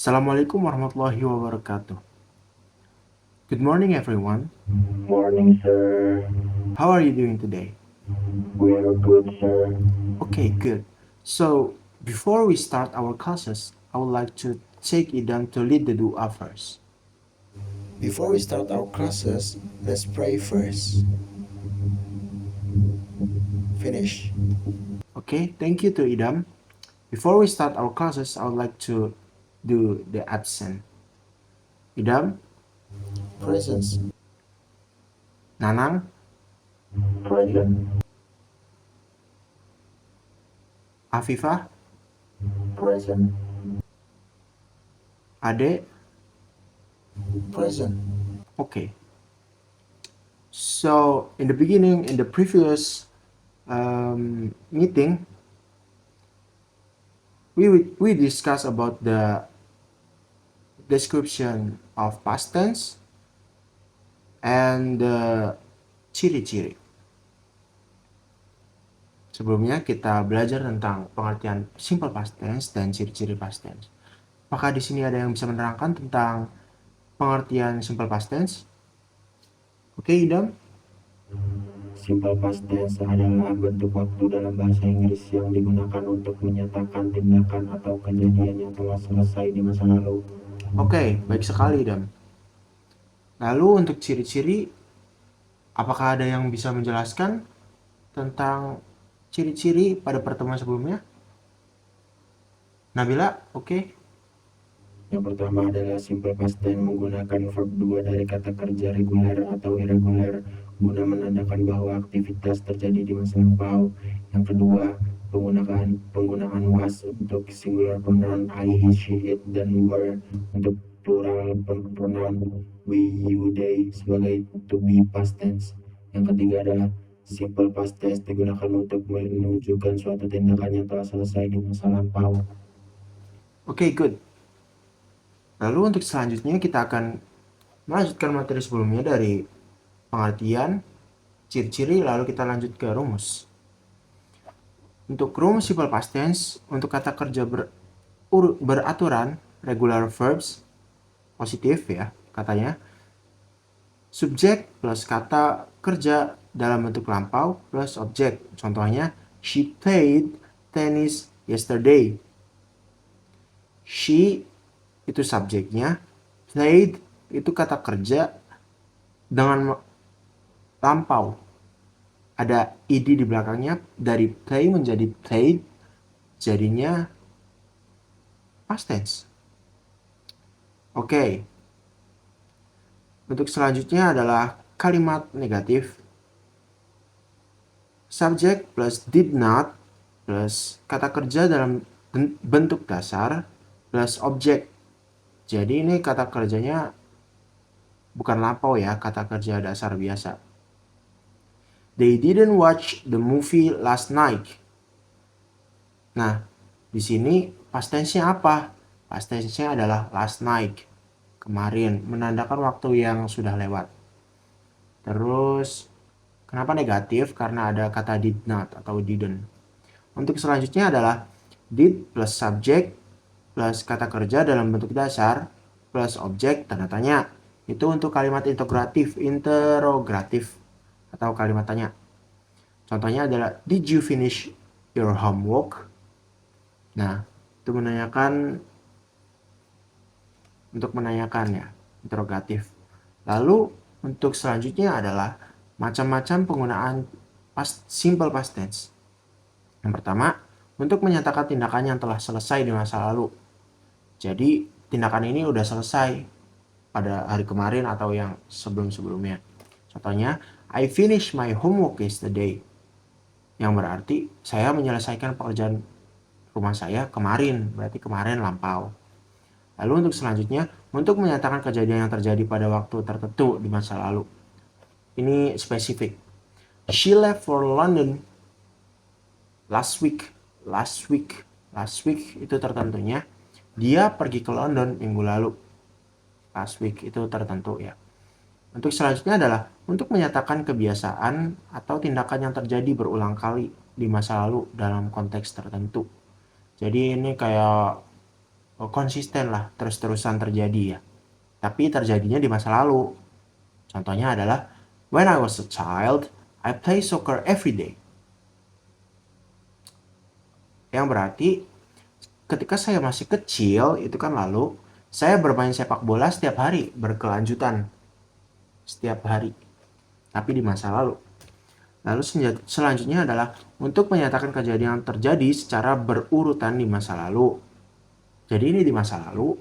Assalamualaikum warahmatullahi wabarakatuh. Good morning, everyone. Morning, sir. How are you doing today? We are good, sir. Okay, good. So, before we start our classes, I would like to take Idam to lead the dua first. Before we start our classes, let's pray first. Finish. Okay, thank you to Idam. Before we start our classes, I would like to do the absent. Idam, Presence. Nanang, Present. Afifah, Present. Ade. Present. Okay. So, in the beginning, in the previous meeting, we discussed about the description of past tense and the ciri-ciri. Sebelumnya kita belajar tentang pengertian simple past tense dan ciri-ciri past tense. Apakah di sini ada yang bisa menerangkan tentang pengertian simple past tense? Oke, Idam. Simple past tense adalah bentuk waktu dalam bahasa Inggris yang digunakan untuk menyatakan tindakan atau kejadian yang telah selesai di masa lalu. Oke, baik sekali, Idam. Lalu untuk ciri-ciri, apakah ada yang bisa menjelaskan tentang ciri-ciri pada pertemuan sebelumnya? Nabila, oke. Yang pertama adalah simple past tense menggunakan verb 2 dari kata kerja reguler atau irregular guna menandakan bahwa aktivitas terjadi di masa lampau. Yang kedua, penggunaan was untuk singular pronoun I, he, she, it, dan were untuk plural pronoun we, you, they sebagai to be past tense. Yang ketiga adalah simple past tense digunakan untuk menunjukkan suatu tindakan yang telah selesai di masa lampau. Oke, good. Lalu untuk selanjutnya kita akan melanjutkan materi sebelumnya dari pengertian, ciri-ciri, lalu kita lanjut ke rumus. Untuk rumus simple past tense, untuk kata kerja beraturan, regular verbs, positif ya katanya, subjek plus kata kerja dalam bentuk lampau plus objek. Contohnya, she played tennis yesterday. She itu subjeknya, played itu kata kerja dengan lampau. Ada ed di belakangnya, dari play menjadi played, jadinya past tense. Oke. Untuk selanjutnya adalah kalimat negatif. Subject plus did not plus kata kerja dalam bentuk dasar plus objek. Jadi ini kata kerjanya bukan lampau ya, kata kerja dasar biasa. They didn't watch the movie last night. Nah, di sini past tense-nya apa? Past tense-nya adalah last night, kemarin, menandakan waktu yang sudah lewat. Terus, kenapa negatif? Karena ada kata did not atau didn't. Untuk selanjutnya adalah did plus subject plus kata kerja dalam bentuk dasar plus objek tanda tanya. Itu untuk kalimat interrogatif atau kalimat tanya. Contohnya adalah did you finish your homework? Nah, itu untuk menanyakan ya, interrogatif. Lalu untuk selanjutnya adalah macam-macam penggunaan simple past tense. Yang pertama, untuk menyatakan tindakan yang telah selesai di masa lalu. Jadi, tindakan ini udah selesai pada hari kemarin atau yang sebelum-sebelumnya. Contohnya, I finished my homework yesterday. Yang berarti saya menyelesaikan pekerjaan rumah saya kemarin, berarti kemarin lampau. Lalu untuk selanjutnya, untuk menyatakan kejadian yang terjadi pada waktu tertentu di masa lalu. Ini spesifik. She left for London last week. Last week itu tertentunya. Dia pergi ke London minggu lalu. Last week itu tertentu ya. Untuk selanjutnya adalah untuk menyatakan kebiasaan atau tindakan yang terjadi berulang kali di masa lalu dalam konteks tertentu. Jadi ini kayak konsisten lah, terus-terusan terjadi ya. Tapi terjadinya di masa lalu. Contohnya adalah, when I was a child, I play soccer every day. Yang berarti ketika saya masih kecil, itu kan lalu, saya bermain sepak bola setiap hari, berkelanjutan. Setiap hari. Tapi di masa lalu. Lalu selanjutnya adalah untuk menyatakan kejadian yang terjadi secara berurutan di masa lalu. Jadi ini di masa lalu,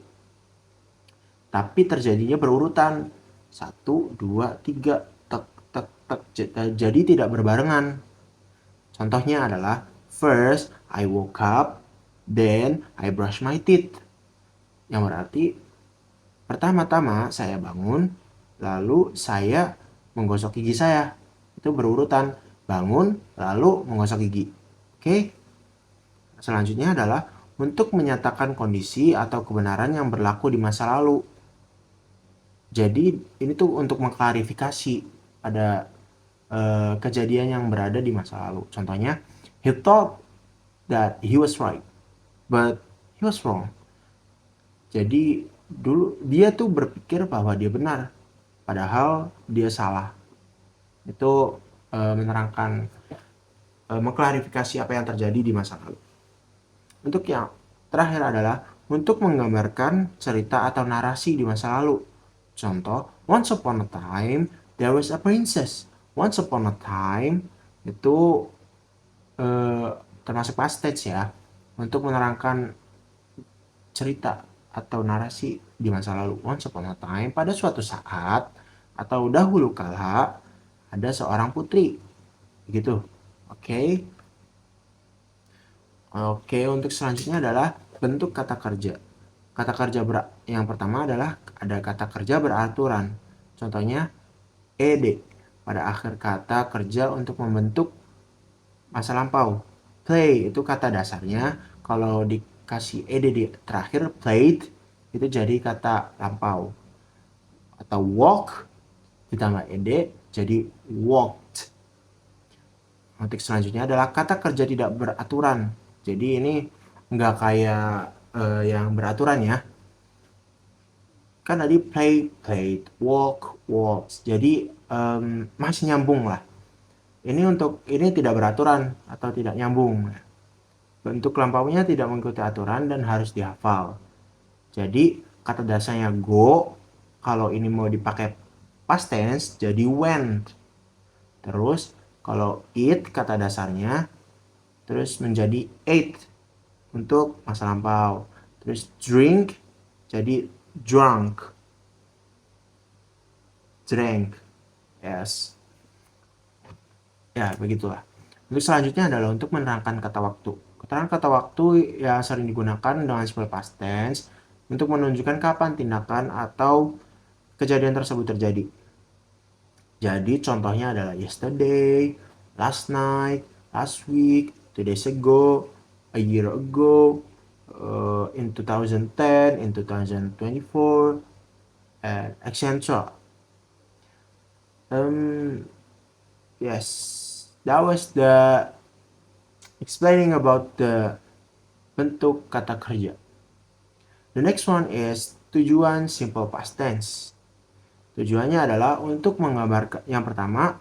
tapi terjadinya berurutan. 1, 2, 3, tek, tek, tek. Jadi tidak berbarengan. Contohnya adalah, first I woke up, then I brush my teeth. Yang berarti pertama-tama saya bangun, lalu saya menggosok gigi saya. Itu berurutan, bangun lalu menggosok gigi. Oke. Selanjutnya adalah untuk menyatakan kondisi atau kebenaran yang berlaku di masa lalu. Jadi ini tuh untuk mengklarifikasi pada kejadian yang berada di masa lalu. Contohnya, he thought that he was right, but he was wrong. Jadi dulu dia tuh berpikir bahwa dia benar, padahal dia salah. Itu menerangkan, mengklarifikasi apa yang terjadi di masa lalu. Untuk yang terakhir adalah untuk menggambarkan cerita atau narasi di masa lalu. Contoh, once upon a time there was a princess. Once upon a time itu termasuk past tense ya, untuk menerangkan cerita atau narasi di masa lalu. Once upon a time, pada suatu saat atau dahulu kala ada seorang putri. Begitu. Oke. Oke, untuk selanjutnya adalah bentuk kata kerja. Kata kerja yang pertama adalah ada kata kerja beraturan. Contohnya ed pada akhir kata kerja untuk membentuk masa lampau. Play itu kata dasarnya, kalau dikasih ed di terakhir, played, itu jadi kata lampau. Atau walk ditambah ed jadi walked. Untuk selanjutnya adalah kata kerja tidak beraturan. Jadi ini nggak kayak yang beraturan ya. Kan tadi play, played, walk, walks. Jadi masih nyambung lah. Ini tidak beraturan atau tidak nyambung. Bentuk lampaunya tidak mengikuti aturan dan harus dihafal. Jadi kata dasarnya go, kalau ini mau dipakai past tense jadi went. Terus kalau eat kata dasarnya terus menjadi ate untuk masa lampau. Terus drink jadi drunk. Drank. Yes. Ya, begitulah. Untuk selanjutnya adalah untuk menerangkan kata waktu. Keterangan kata waktu yang sering digunakan dengan simple past tense untuk menunjukkan kapan tindakan atau kejadian tersebut terjadi. Jadi contohnya adalah yesterday, last night, last week, 2 days ago, a year ago, in 2010, in 2024, and etc. Yes, that was the explaining about the bentuk kata kerja. The next one is tujuan simple past tense. Tujuannya adalah untuk menggambarkan, yang pertama,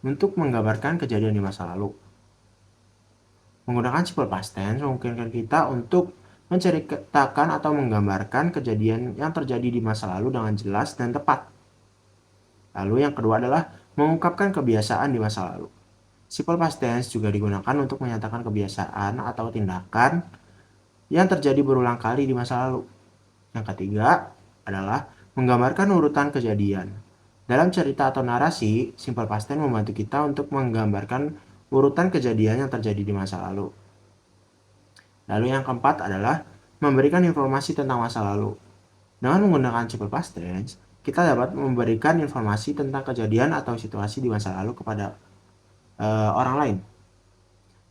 untuk menggambarkan kejadian di masa lalu. Menggunakan simple past tense memungkinkan kita untuk menceritakan atau menggambarkan kejadian yang terjadi di masa lalu dengan jelas dan tepat. Lalu yang kedua adalah mengungkapkan kebiasaan di masa lalu. Simple past tense juga digunakan untuk menyatakan kebiasaan atau tindakan yang terjadi berulang kali di masa lalu. Yang ketiga adalah menggambarkan urutan kejadian. Dalam cerita atau narasi, simple past tense membantu kita untuk menggambarkan urutan kejadian yang terjadi di masa lalu. Lalu yang keempat adalah memberikan informasi tentang masa lalu. Dengan menggunakan simple past tense, kita dapat memberikan informasi tentang kejadian atau situasi di masa lalu kepada orang lain.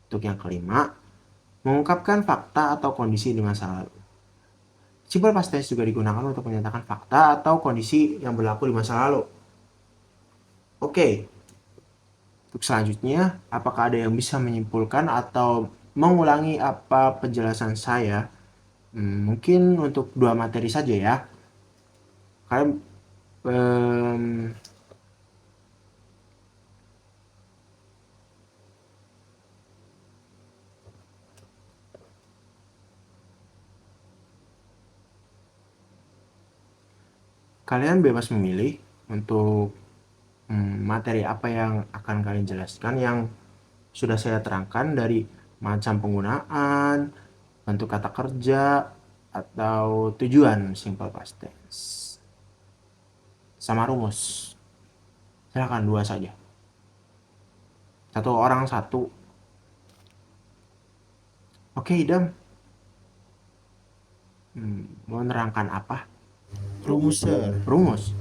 Untuk yang kelima, mengungkapkan fakta atau kondisi di masa lalu. Simple past tense juga digunakan untuk menyatakan fakta atau kondisi yang berlaku di masa lalu. Oke. Untuk selanjutnya, apakah ada yang bisa menyimpulkan atau mengulangi apa penjelasan saya Mungkin untuk 2 materi saja ya. Kalian kalian bebas memilih untuk materi apa yang akan kalian jelaskan yang sudah saya terangkan dari macam penggunaan, bentuk kata kerja, atau tujuan simple past tense. Sama rumus. Silakan 2 saja. Satu orang satu. Oke, Idam. Mau menerangkan apa? Rumus, sir. Rumus.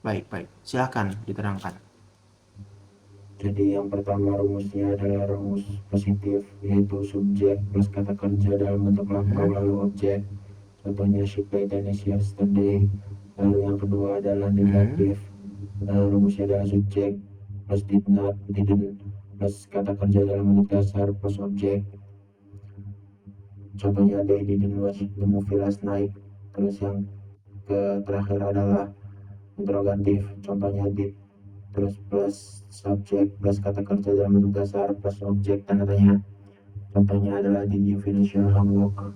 Baik. Silakan diterangkan. Jadi yang pertama rumusnya adalah rumus positif, yaitu subjek plus kata kerja dalam bentuk lambang lalu objek. Contohnya she paid tennis yesterday. Lalu yang kedua adalah negatif. Rumusnya adalah subjek plus did not, didn't, plus kata kerja dalam bentuk dasar plus objek. Contohnya they didn't watch the movie last night. Terus yang terakhir adalah interrogatif. Contohnya did, terus plus subjek plus kata kerja dalam bentuk dasar plus objek tanda tanya. Contohnya adalah did you finish your homework?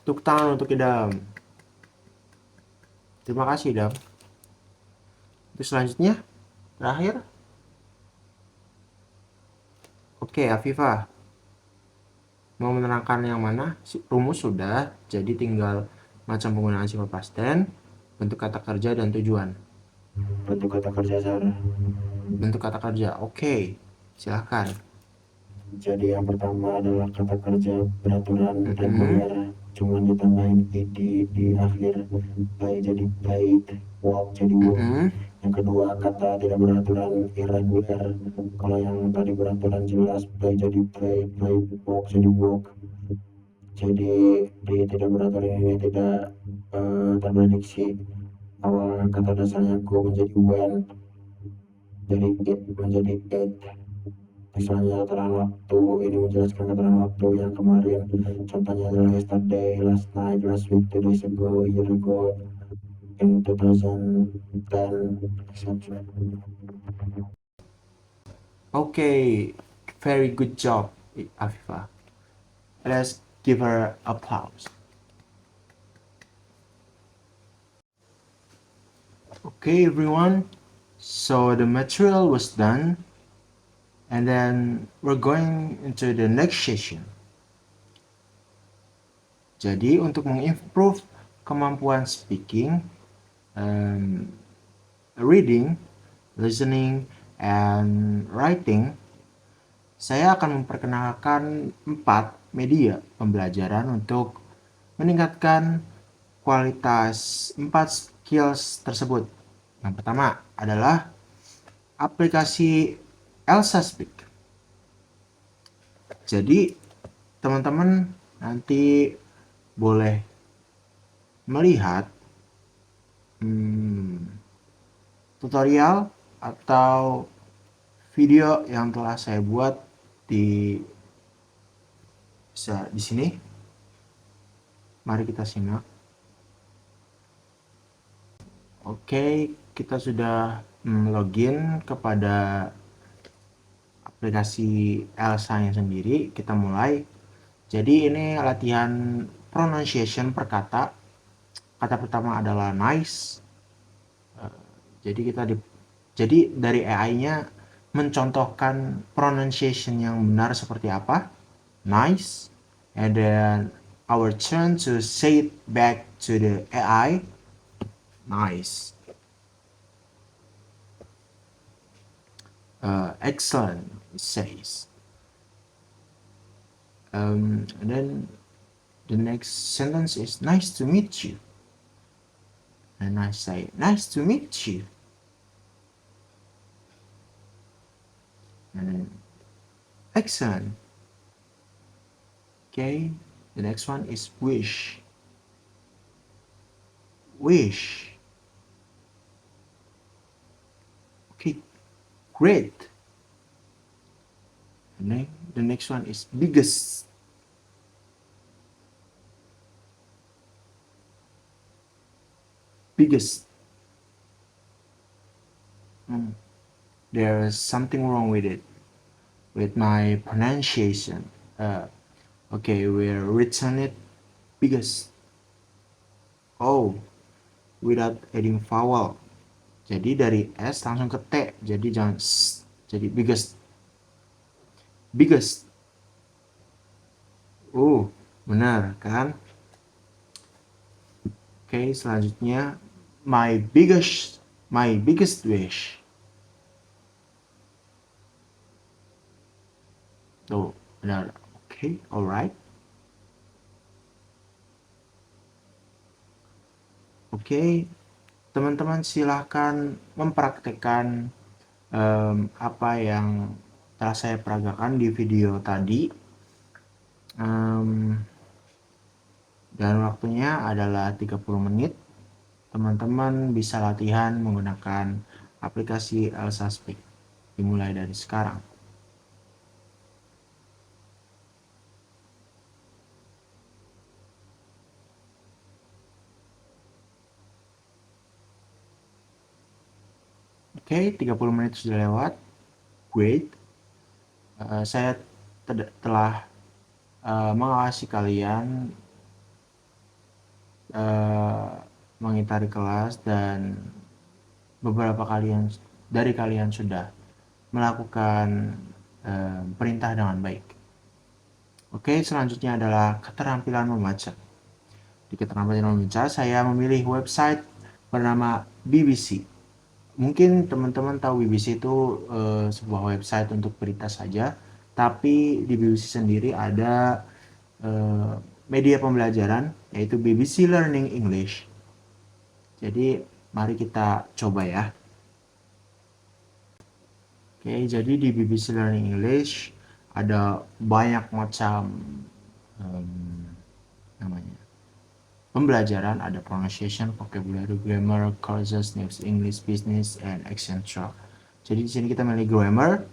Tepuk tangan untuk Idam. Terima kasih, Idam. Terus selanjutnya, terakhir. Oke, Afifah. Mau menerangkan yang mana? Rumus sudah, jadi tinggal macam penggunaan simple past tense, bentuk kata kerja, dan tujuan. Bentuk kata kerja, sir. Bentuk kata kerja, oke. Silahkan. Jadi yang pertama adalah kata kerja peraturan reguler, cuman ditambahin ed di akhir. Play jadi played, walk jadi walk. Yang kedua kata tidak beraturan irregular. Kalau yang tadi beraturan jelas, play jadi play, walk jadi walk. Jadi di tidak beraturan ini tidak terprediksi. Awal kata dasarnya go menjadi when, jadi it menjadi it. Misalnya keterangan waktu, ini menjelaskan keterangan waktu yang kemarin. Contohnya adalah yesterday, last night, last week, 2 days ago, a year ago, in 2010, etc. Okay, very good job, Afifah. Let's give her applause. Okay, everyone. So the material was done, and then we're going into the next session. Jadi untuk mengimprove kemampuan speaking, reading, listening, and writing, saya akan memperkenalkan 4 media pembelajaran untuk meningkatkan kualitas 4 skills tersebut. Yang pertama adalah aplikasi Elsa Speak. Jadi teman-teman nanti boleh melihat tutorial atau video yang telah saya buat di sini. Mari kita simak. Oke, kita sudah login kepada aplikasi Elsa yang sendiri. Kita mulai. Jadi ini latihan pronunciation per kata. Kata pertama adalah nice. Jadi dari AI-nya mencontohkan pronunciation yang benar seperti apa. Nice. And then our turn to say it back to the AI. Nice. Excellent, it says. And then the next sentence is nice to meet you. And I say, nice to meet you. And then, excellent. Okay, the next one is wish. Wish. Okay, great. And then the next one is biggest. biggest. There's something wrong with it, with my pronunciation. Okay, we'll written it biggest. Oh, without adding vowel. Jadi dari S langsung ke T, jadi jangan S, jadi biggest. Biggest. Benar kan? Oke, selanjutnya my biggest wish. Tuh, benar. Oke, alright. Oke, teman-teman silahkan mempraktekkan apa yang telah saya peragakan di video tadi. Dan waktunya adalah 30 menit. Teman-teman bisa latihan menggunakan aplikasi Elsa Speak. Dimulai dari sekarang. Oke, 30 menit sudah lewat. Great. Saya telah mengawasi kalian mengitari kelas, dan beberapa dari kalian sudah melakukan perintah dengan baik. Oke, selanjutnya adalah keterampilan membaca. Di keterampilan membaca, saya memilih website bernama BBC. Mungkin teman-teman tahu BBC itu sebuah website untuk berita saja, tapi di BBC sendiri ada media pembelajaran, yaitu BBC Learning English. Jadi mari kita coba ya. Oke, jadi di BBC Learning English ada banyak macam pembelajaran. Ada pronunciation, vocabulary, grammar, courses, news, English, business, and etc. Jadi di sini kita milih grammar.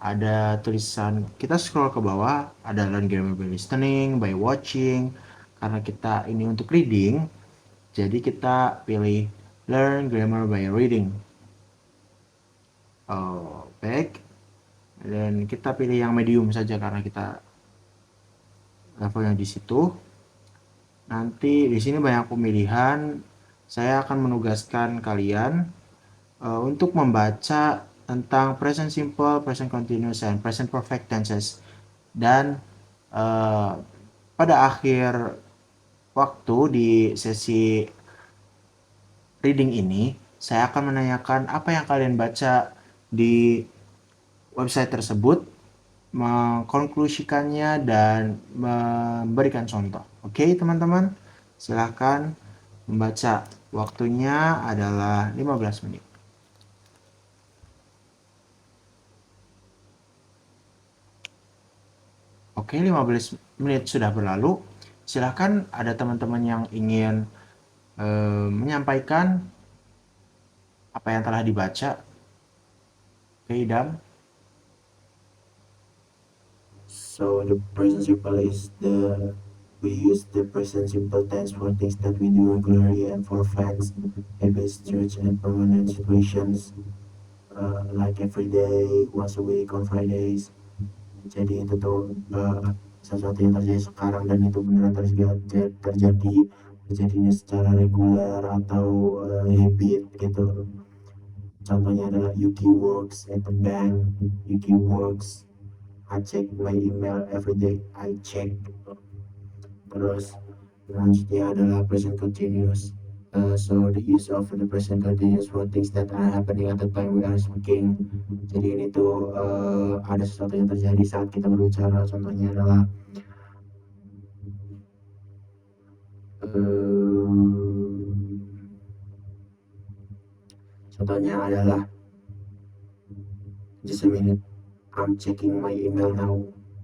Ada tulisan, kita scroll ke bawah, ada learn grammar by listening, by watching. Karena kita ini untuk reading, jadi kita pilih learn grammar by reading. Back. Dan kita pilih yang medium saja karena kita levelnya di situ. Nanti di sini banyak pemilihan. Saya akan menugaskan kalian untuk membaca tentang present simple, present continuous, dan present perfect tenses. Dan pada akhir waktu di sesi reading ini, saya akan menanyakan apa yang kalian baca di website tersebut, mengkonklusikannya, dan memberikan contoh. Oke, teman-teman, silahkan membaca. Waktunya adalah 15 menit. Oke, 15 menit sudah berlalu. Silahkan, ada teman-teman yang ingin menyampaikan apa yang telah dibaca. Oke, Idam. So the present simple is we use the present simple tense for things that we do regularly and for facts, habits, traits, and permanent situations, like every day, once a week, on Fridays. Jadi itu tuh sesuatu yang terjadi sekarang dan itu beneran terjadinya secara reguler atau habit gitu. Contohnya adalah Yuki works at the bank. Yuki works. I check my email every day. I check. Terus selanjutnya adalah present continuous. So the use of the present continuous for things that are happening at the time we are speaking. Jadi ini tuh ada sesuatu yang terjadi saat kita berbicara. Contohnya adalah just a minute, I'm checking my email now.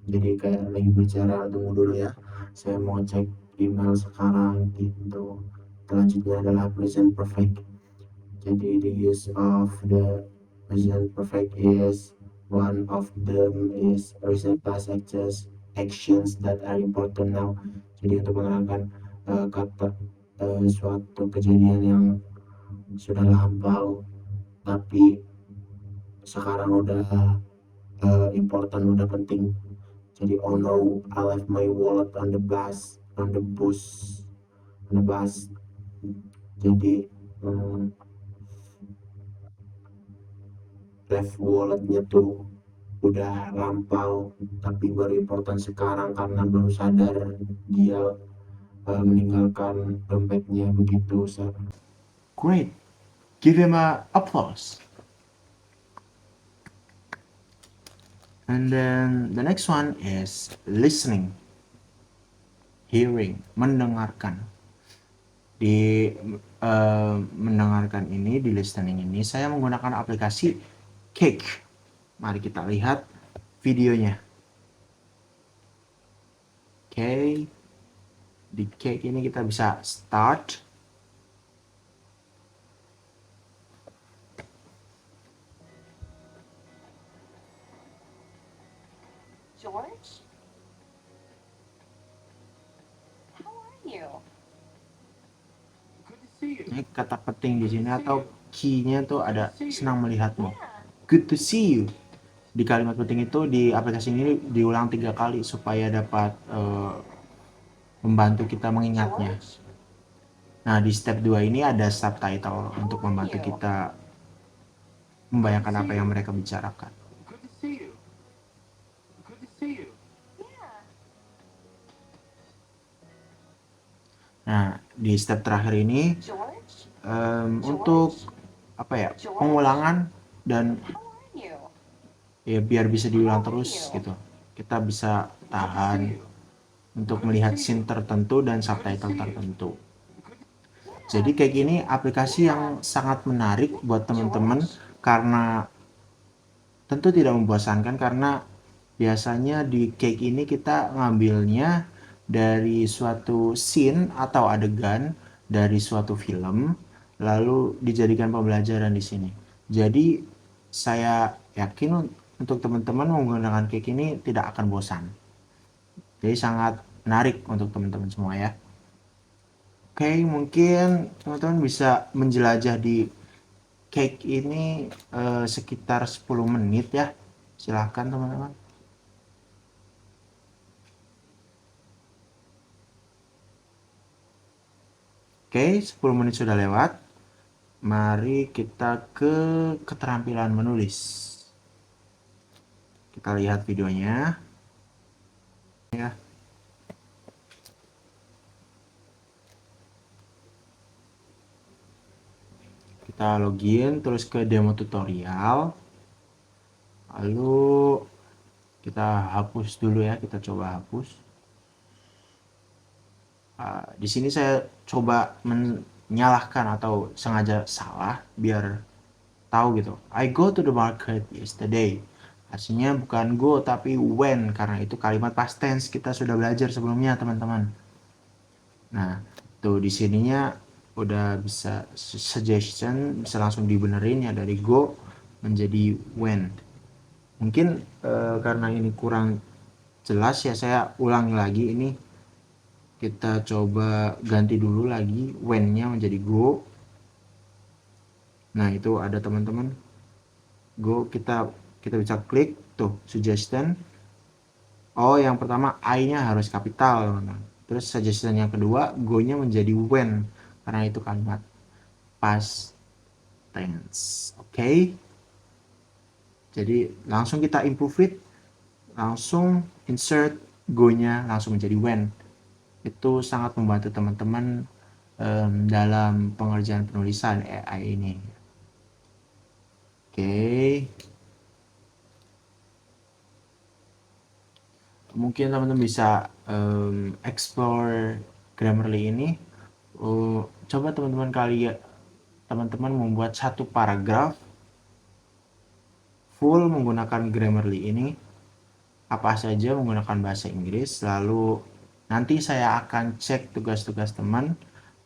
Jadi kayak lagi bicara, tunggu dulu ya, saya mau cek email sekarang gitu. Selanjutnya adalah present perfect. Jadi the use of the present perfect is one of them is recent past actions that are important now. Jadi untuk menerangkan kata suatu kejadian yang sudah lampau, tapi sekarang udah important, udah penting. Jadi oh no, I left my wallet on the bus, on the bus. Jadi left walletnya tuh udah lampau, tapi baru important sekarang karena baru sadar dia meninggalkan dompetnya begitu. Great. Give him a applause. And then the next one is listening. Hearing, mendengarkan. Di mendengarkan ini, di listening ini, saya menggunakan aplikasi Cake. Mari kita lihat videonya. Oke. Di Cake ini kita bisa start. George? How are you? Ini kata penting di sini atau key-nya tuh ada senang melihatmu. Yeah. Good to see you. Di kalimat penting itu di aplikasi ini diulang 3 kali supaya dapat membantu kita mengingatnya. George? Nah, di step 2 ini ada subtitle untuk membantu kita membayangkan apa yang mereka bicarakan. Good to see you. Good to see you. Yeah. Nah, di step terakhir ini George? untuk apa ya, pengulangan dan How are you? ya biar bisa diulang terus gitu. Kita bisa tahan untuk melihat scene tertentu dan subtitle tertentu. Jadi kayak gini aplikasi yang sangat menarik buat teman-teman karena tentu tidak membosankan karena biasanya di Cake ini kita ngambilnya dari suatu scene atau adegan dari suatu film lalu dijadikan pembelajaran di sini. Jadi saya yakin untuk teman-teman menggunakan Cake ini tidak akan bosan. Jadi sangat menarik untuk teman-teman semua ya. Oke, mungkin teman-teman bisa menjelajah di Cake ini sekitar 10 menit ya. Silahkan teman-teman. Oke, 10 menit sudah lewat. Mari kita ke keterampilan menulis. Kita lihat videonya. Ya. Kita login terus ke demo tutorial. Lalu kita hapus dulu ya, kita coba hapus. Di sini saya coba menyalahkan atau sengaja salah biar tahu gitu. I go to the market yesterday. Artinya bukan go tapi when karena itu kalimat past tense kita sudah belajar sebelumnya teman-teman. Nah, tuh di sininya udah bisa suggestion bisa langsung dibenerin ya dari go menjadi when. Mungkin karena ini kurang jelas ya saya ulangi lagi ini. Kita coba ganti dulu lagi when-nya menjadi go. Nah, itu ada teman-teman. Go kita bisa klik tuh suggestion. Oh, yang pertama I-nya harus kapital, teman-teman. Terus suggestion yang kedua go-nya menjadi when karena itu kalimat past tense. Oke. Jadi langsung kita improve it. Langsung insert go-nya langsung menjadi when. Itu sangat membantu teman-teman dalam pengerjaan penulisan AI ini. Oke. Mungkin teman-teman bisa explore Grammarly ini. Coba teman-teman membuat satu paragraf full menggunakan Grammarly ini. Apa saja menggunakan bahasa Inggris. Lalu nanti saya akan cek tugas-tugas teman.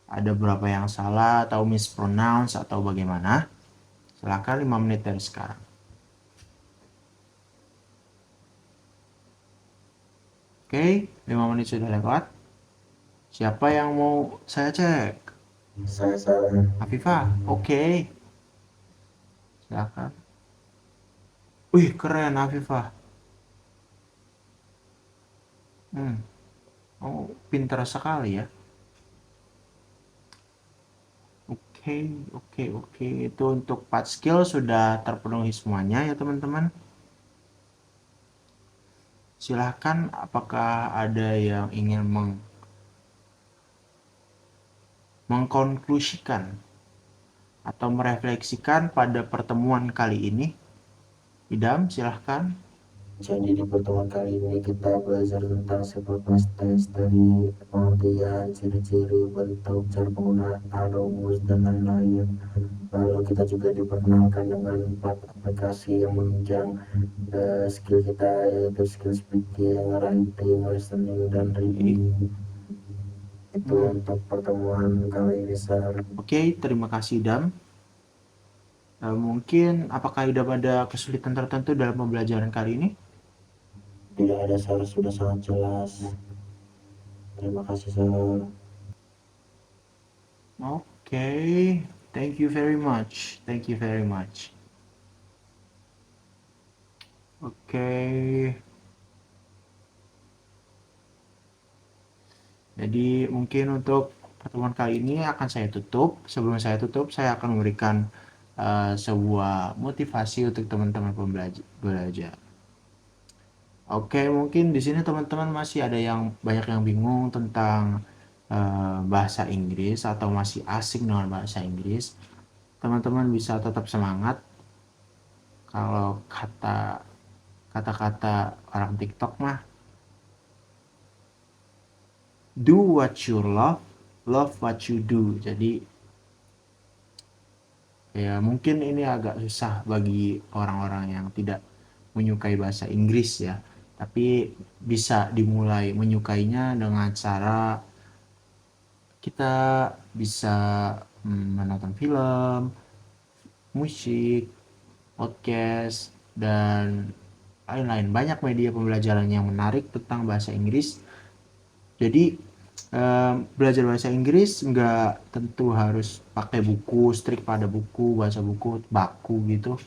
Ada berapa yang salah atau mispronounce atau bagaimana. Silakan 5 menit dari sekarang. Oke, 5 menit sudah lewat. Siapa yang mau saya cek? Saya salah. Afifah, oke. Silakan. Wih, keren Afifah. Oh, pintar sekali ya. Oke, oke. Itu untuk 4 skill sudah terpenuhi semuanya ya teman-teman. Silahkan, apakah ada yang ingin mengkonklusikan atau merefleksikan pada pertemuan kali ini? Idam, silahkan. Jadi di pertemuan kali ini kita belajar tentang simple past tense dari pengertian, ciri-ciri, bentuk, cara penggunaan, rumus, dan lain-lain. Lalu kita juga diperkenalkan dengan 4 aplikasi yang menunjang skill kita, yaitu skill speaking, writing, listening, dan reading. Itu untuk pertemuan kali ini, Sir. Oke, terima kasih Idam. Mungkin apakah Idam ada kesulitan tertentu dalam pembelajaran kali ini? Tidak ada, Sir, sudah sangat jelas. Terima kasih, Sir. Oke, thank you very much. Oke. Jadi mungkin untuk pertemuan kali ini akan saya tutup. Sebelum saya tutup, saya akan memberikan sebuah motivasi untuk teman-teman belajar. Oke, mungkin di sini teman-teman masih ada banyak yang bingung tentang bahasa Inggris atau masih asing dengan bahasa Inggris. Teman-teman bisa tetap semangat. Kalau kata-kata orang TikTok mah, do what you love what you do. Jadi ya mungkin ini agak susah bagi orang-orang yang tidak menyukai bahasa Inggris ya. Tapi bisa dimulai menyukainya dengan cara kita bisa menonton film, musik, podcast, dan lain-lain. Banyak media pembelajaran yang menarik tentang bahasa Inggris. Jadi belajar bahasa Inggris nggak tentu harus pakai buku, strict pada buku, baca buku baku gitu,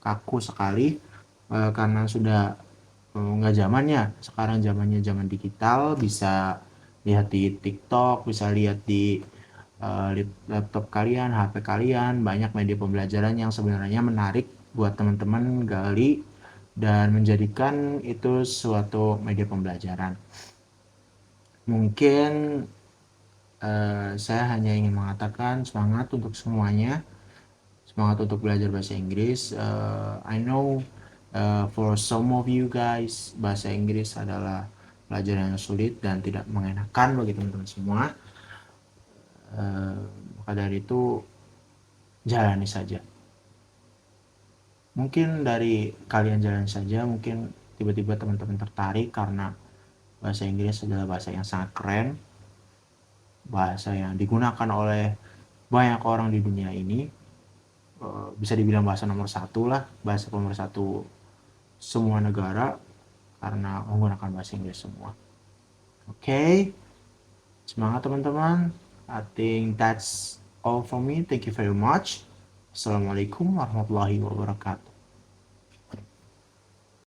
kaku sekali, karena sudah nggak zamannya. Sekarang zamannya zaman digital, bisa lihat di TikTok, bisa lihat di laptop kalian, HP kalian, banyak media pembelajaran yang sebenarnya menarik buat teman-teman gali dan menjadikan itu suatu media pembelajaran. Mungkin saya hanya ingin mengatakan semangat untuk semuanya, semangat untuk belajar bahasa Inggris. I know for some of you guys, bahasa Inggris adalah pelajaran yang sulit dan tidak mengenakan bagi teman-teman semua. Maka dari itu jalani saja. Mungkin dari kalian jalan saja, mungkin tiba-tiba teman-teman tertarik karena bahasa Inggris adalah bahasa yang sangat keren, bahasa yang digunakan oleh banyak orang di dunia ini. Bisa dibilang bahasa nomor 1 lah, bahasa nomor 1 semua negara karena menggunakan bahasa Inggris semua. Oke, semangat teman-teman. I think that's all from me. Thank you very much. Assalamualaikum warahmatullahi wabarakatuh.